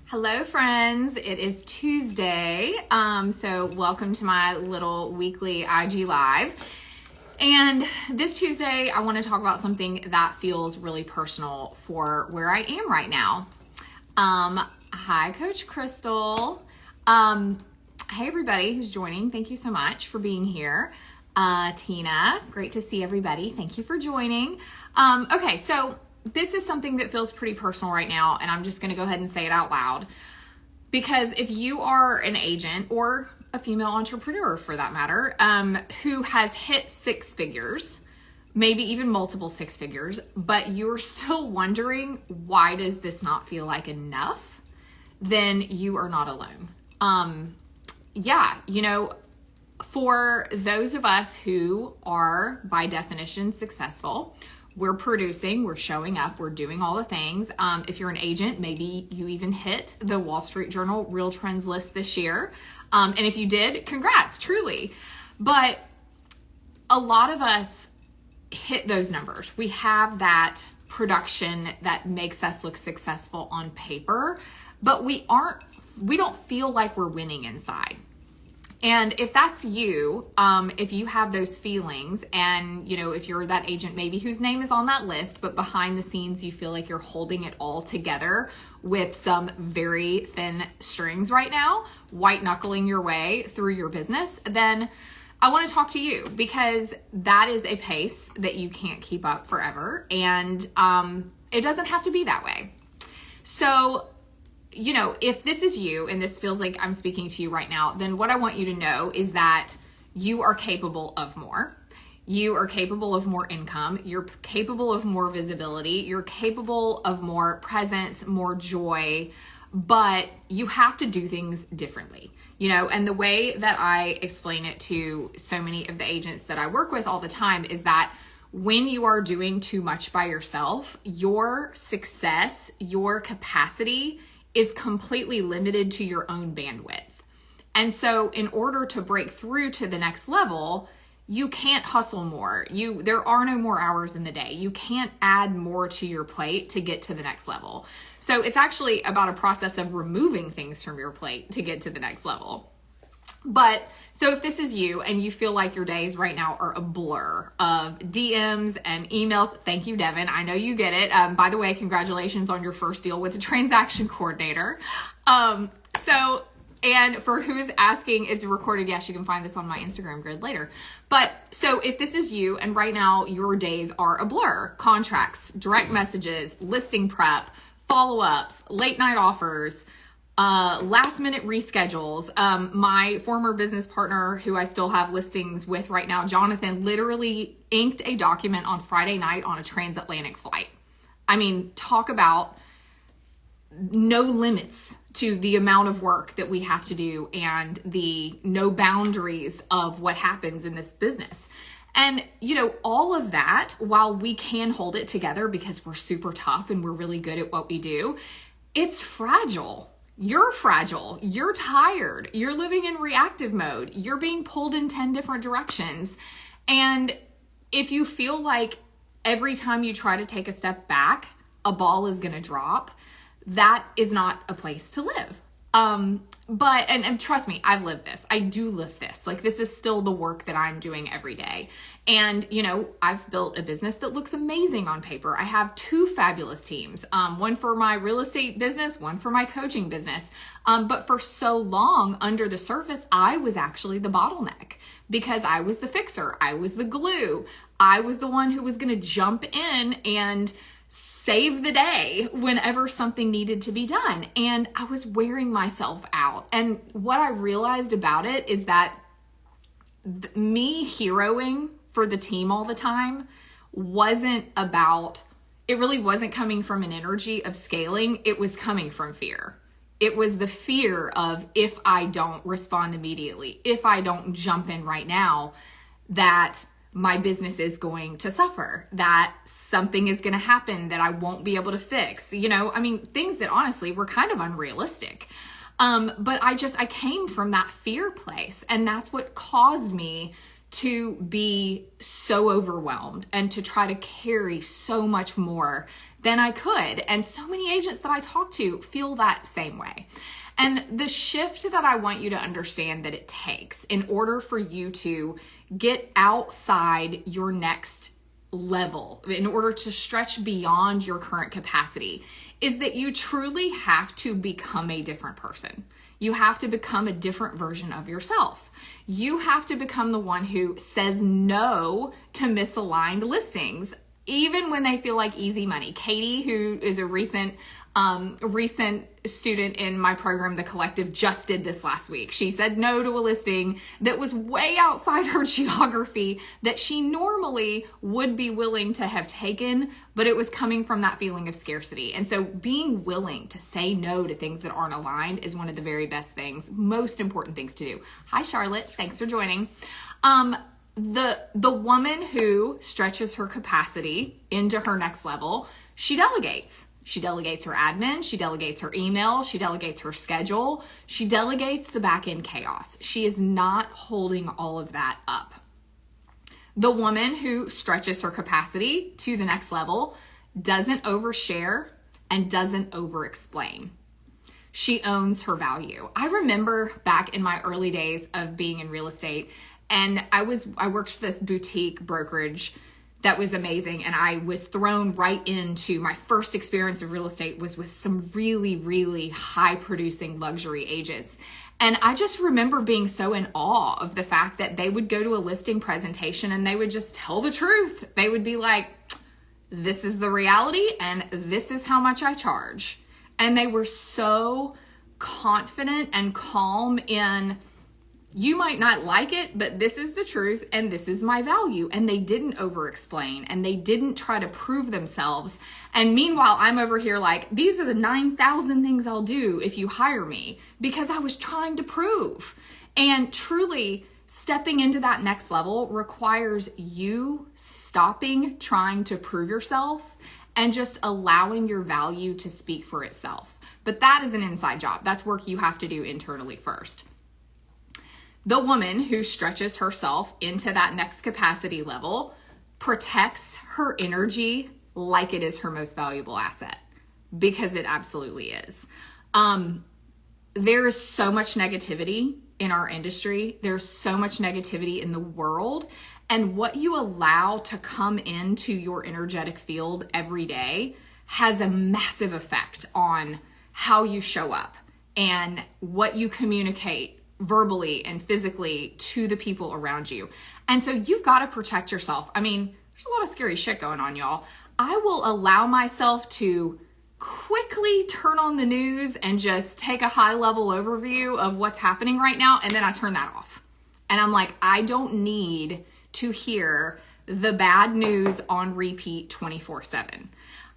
Hello friends, it is Tuesday, so welcome to my little weekly IG Live. And this Tuesday, I want to talk about something that feels really personal for where I am right now. Hi, Coach Crystal. Hey everybody who's joining, thank you so much for being here. Tina, great to see everybody. Thank you for joining. Okay, so this is something that feels pretty personal right now, and I'm just going to go ahead and say it out loud. Because if you are an agent or a female entrepreneur for that matter, who has hit six figures, maybe even multiple six figures, but you're still wondering, why does this not feel like enough? Then you are not alone. For those of us who are by definition successful, we're producing, we're showing up, we're doing all the things. If you're an agent, maybe you even hit the Wall Street Journal Real Trends list this year. And if you did, congrats, truly. But a lot of us hit those numbers. We have that production that makes us look successful on paper, but we don't feel like we're winning inside. And if that's you, if you have those feelings and, if you're that agent maybe whose name is on that list, but behind the scenes you feel like you're holding it all together with some very thin strings right now, white knuckling your way through your business, then I want to talk to you, because that is a pace that you can't keep up forever. And it doesn't have to be that way. So if this is you and this feels like I'm speaking to you right now, then what I want you to know is that you are capable of more. You are capable of more income. You're capable of more visibility. You're capable of more presence, more joy, but you have to do things differently. And the way that I explain it to so many of the agents that I work with all the time is that when you are doing too much by yourself, your success, your capacity is completely limited to your own bandwidth. And so in order to break through to the next level, you can't hustle more. There are no more hours in the day. You can't add more to your plate to get to the next level. So it's actually about a process of removing things from your plate to get to the next level. But so if this is you and you feel like your days right now are a blur of DMs and emails, thank you, Devin. I know you get it. By the way, congratulations on your first deal with a transaction coordinator. And for who is asking, it's recorded. Yes, you can find this on my Instagram grid later. But so if this is you and right now your days are a blur, contracts, direct messages, listing prep, follow-ups, late night offers, last minute reschedules. My former business partner who I still have listings with right now, Jonathan, literally inked a document on Friday night on a transatlantic flight. I mean, talk about no limits to the amount of work that we have to do and the no boundaries of what happens in this business. And, all of that, while we can hold it together because we're super tough and we're really good at what we do, it's fragile. You're fragile. You're tired. You're living in reactive mode. You're being pulled in 10 different directions. And if you feel like every time you try to take a step back, a ball is going to drop, that is not a place to live. But trust me, I've lived this. I do live this. Like, this is still the work that I'm doing every day. And, I've built a business that looks amazing on paper. I have two fabulous teams, one for my real estate business, one for my coaching business. But for so long under the surface, I was actually the bottleneck because I was the fixer. I was the glue. I was the one who was going to jump in and save the day whenever something needed to be done. And I was wearing myself out. And what I realized about it is that me heroing for the team all the time it really wasn't coming from an energy of scaling. It was coming from fear. It was the fear of, if I don't respond immediately, if I don't jump in right now, that my business is going to suffer, that something is going to happen that I won't be able to fix. Things that honestly were kind of unrealistic. But I came from that fear place, and that's what caused me to be so overwhelmed and to try to carry so much more then I could. And so many agents that I talk to feel that same way. And the shift that I want you to understand that it takes in order for you to get outside your next level, in order to stretch beyond your current capacity, is that you truly have to become a different person. You have to become a different version of yourself. You have to become the one who says no to misaligned listings, even when they feel like easy money. Katie, who is a recent student in my program, The Collective, just did this last week. She said no to a listing that was way outside her geography that she normally would be willing to have taken, but it was coming from that feeling of scarcity. And so being willing to say no to things that aren't aligned is one of the very best things, most important things to do. Hi, Charlotte. Thanks for joining. The woman who stretches her capacity into her next level, she delegates. She delegates her admin, she delegates her email, she delegates her schedule, she delegates the back end chaos. She is not holding all of that up. The woman who stretches her capacity to the next level doesn't overshare and doesn't over-explain. She owns her value. I remember back in my early days of being in real estate, and I worked for this boutique brokerage that was amazing. And I was thrown right into my first experience of real estate was with some really, really high producing luxury agents. And I just remember being so in awe of the fact that they would go to a listing presentation and they would just tell the truth. They would be like, this is the reality and this is how much I charge. And they were so confident and calm in, you might not like it, but this is the truth and this is my value. And they didn't over-explain and they didn't try to prove themselves. And meanwhile, I'm over here like, these are the 9,000 things I'll do if you hire me, because I was trying to prove. And truly, stepping into that next level requires you stopping trying to prove yourself and just allowing your value to speak for itself. But that is an inside job. That's work you have to do internally first. The woman who stretches herself into that next capacity level protects her energy like it is her most valuable asset, because it absolutely is. There is so much negativity in our industry. There's so much negativity in the world. And what you allow to come into your energetic field every day has a massive effect on how you show up and what you communicate verbally and physically to the people around you. And so you've got to protect yourself. I mean, there's a lot of scary shit going on, y'all. I will allow myself to quickly turn on the news and just take a high level overview of what's happening right now. And then I turn that off. And I'm like, I don't need to hear the bad news on repeat 24/7.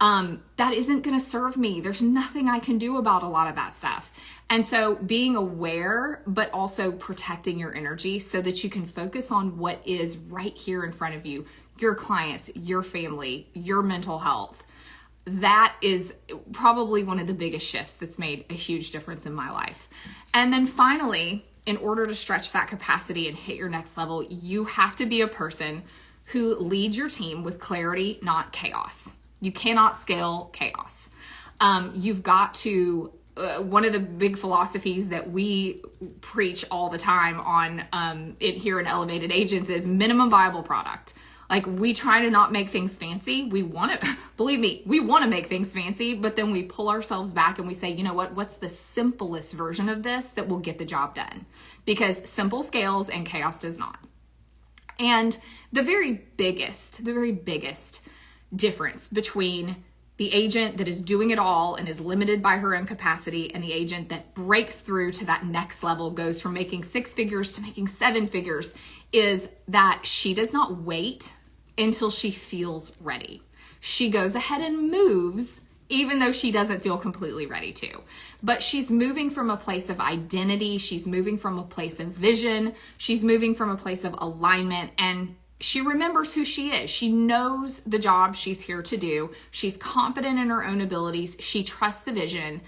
That isn't going to serve me. There's nothing I can do about a lot of that stuff. And so being aware, but also protecting your energy so that you can focus on what is right here in front of you, your clients, your family, your mental health. That is probably one of the biggest shifts that's made a huge difference in my life. And then finally, in order to stretch that capacity and hit your next level, you have to be a person who leads your team with clarity, not chaos. You cannot scale chaos. You've got to, one of the big philosophies that we preach all the time on it here in Elevated Agents is minimum viable product. Like, we try to not make things fancy. We want to, believe me, we want to make things fancy, but then we pull ourselves back and we say, you know what, what's the simplest version of this that will get the job done? Because simple scales and chaos does not. And the very biggest difference between the agent that is doing it all and is limited by her own capacity and the agent that breaks through to that next level, goes from making 6 figures to making 7 figures, is that she does not wait until she feels ready. She goes ahead and moves even though she doesn't feel completely ready to. But she's moving from a place of identity. She's moving from a place of vision. She's moving from a place of alignment, and she remembers who she is. She knows the job she's here to do. She's confident in her own abilities. She trusts the vision.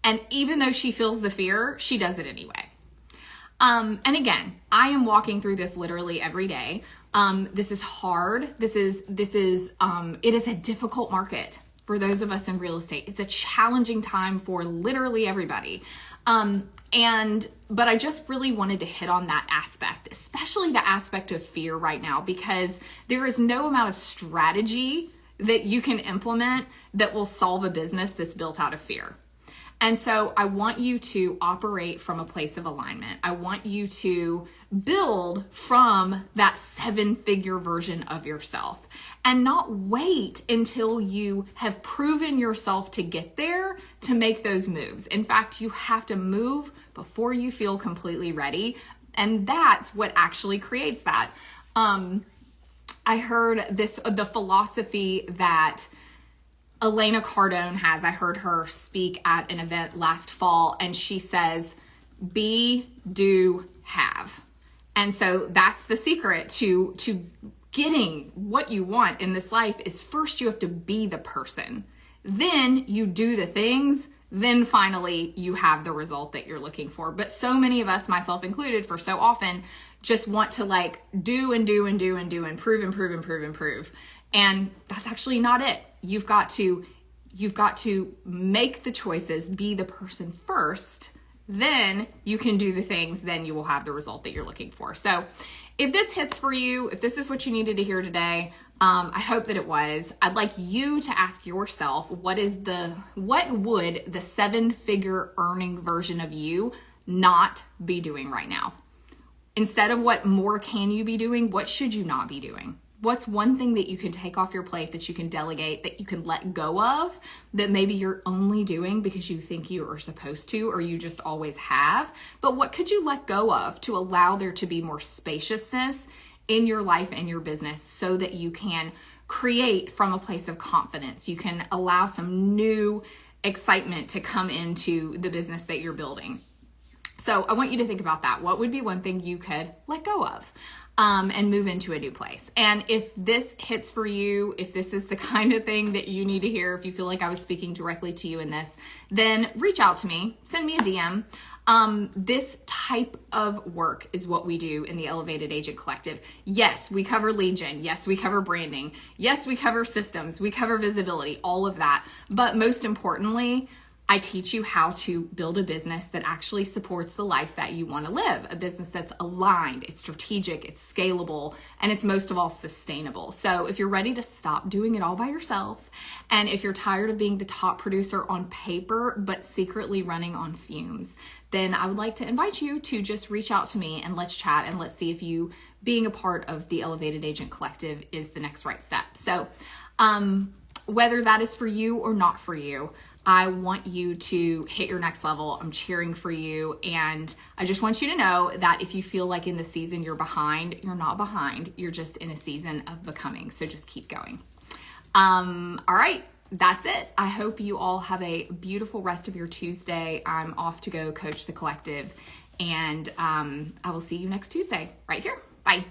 And even though she feels the fear, she does it anyway. And again, I am walking through this literally every day. This is hard. It is a difficult market. for those of us in real estate. It's a challenging time for literally everybody. But I just really wanted to hit on that aspect, especially the aspect of fear right now, because there is no amount of strategy that you can implement that will solve a business that's built out of fear. And so I want you to operate from a place of alignment. I want you to build from that 7-figure version of yourself and not wait until you have proven yourself to get there to make those moves. In fact, you have to move before you feel completely ready. And that's what actually creates that. I heard the philosophy that Elena Cardone has. I heard her speak at an event last fall, and she says, be, do, have. And so that's the secret to getting what you want in this life is first you have to be the person. Then you do the things. Then finally you have the result that you're looking for. But so many of us, myself included, for so often just want to like do and do and do and do and prove and prove and prove and prove. And that's actually not it. You've got to make the choices, be the person first, then you can do the things, then you will have the result that you're looking for. So if this hits for you, if this is what you needed to hear today, I hope that it was. I'd like you to ask yourself, what would the 7-figure earning version of you not be doing right now? Instead of what more can you be doing, what should you not be doing? What's one thing that you can take off your plate, that you can delegate, that you can let go of, that maybe you're only doing because you think you are supposed to, or you just always have? But what could you let go of to allow there to be more spaciousness in your life and your business so that you can create from a place of confidence? You can allow some new excitement to come into the business that you're building. So I want you to think about that. What would be one thing you could let go of? And move into a new place. And if this hits for you, if this is the kind of thing that you need to hear, if you feel like I was speaking directly to you in this, then reach out to me, send me a DM. This type of work is what we do in the Elevated Agent Collective. Yes, we cover lead gen. Yes, we cover branding. Yes, we cover systems. We cover visibility, all of that. But most importantly, I teach you how to build a business that actually supports the life that you want to live, a business that's aligned, it's strategic, it's scalable, and it's most of all sustainable. So if you're ready to stop doing it all by yourself, and if you're tired of being the top producer on paper, but secretly running on fumes, then I would like to invite you to just reach out to me and let's chat and let's see if you being a part of the Elevated Agent Collective is the next right step. So whether that is for you or not for you, I want you to hit your next level. I'm cheering for you. And I just want you to know that if you feel like in the season you're behind, you're not behind. You're just in a season of becoming. So just keep going. All right. That's it. I hope you all have a beautiful rest of your Tuesday. I'm off to go coach the collective. And I will see you next Tuesday right here. Bye.